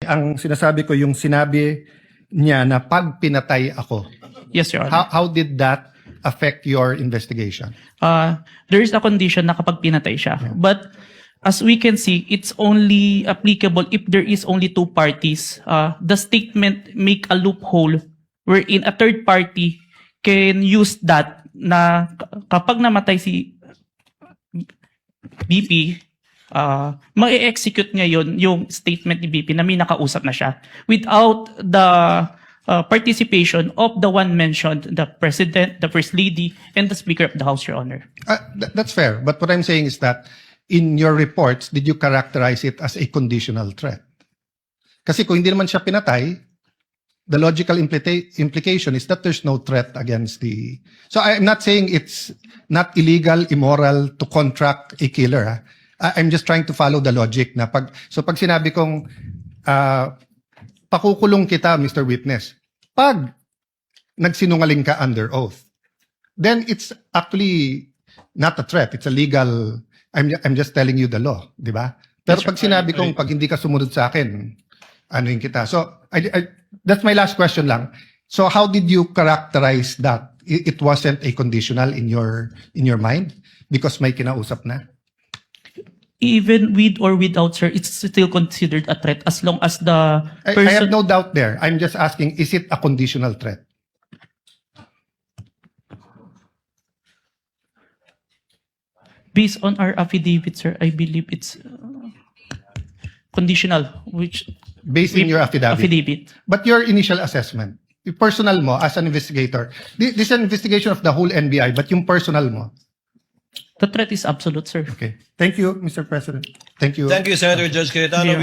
Ang sinasabi ko yung sinabi niya na pag pinatay ako. Yes, Your Honor. How did that affect your investigation? There is a condition na kapag pinatay siya. But as we can see, it's only applicable if there is only two parties. The statement make a loophole wherein a third party can use that na kapag namatay si BP, ma-execute ngayon yung statement ni BP na may nakausap na siya without the participation of the one mentioned, the President, the First Lady, and the Speaker of the House, Your Honor. That's fair. But what I'm saying is that in your reports, did you characterize it as a conditional threat? Kasi kung hindi naman siya pinatay, the logical implication is that there's no threat against the... So I'm not saying it's not illegal, immoral to contract a killer. I'm just trying to follow the logic na pag sinabi kong pakukulong kita, Mr. Witness, pag nagsinungaling ka under oath, then it's actually not a threat. It's a legal... I'm just telling you the law, di ba? Pero pag sinabi kong pag hindi ka sumunod sa akin, anuin kita. So that's my last question lang. So how did you characterize that? It wasn't a conditional in your mind because may kinausap na? Even with or without, sir, it's still considered a threat as long as the I person... have no doubt there. I'm just asking, is it a conditional threat? Based on our affidavit, sir, I believe it's conditional, which... Based in your affidavit. But your initial assessment, yung personal mo as an investigator, this is an investigation of the whole NBI, but yung personal mo. The threat is absolute, sir. Okay. Thank you, Mr. President. Thank you. Thank you, Senator Judge Cayetano. Yeah.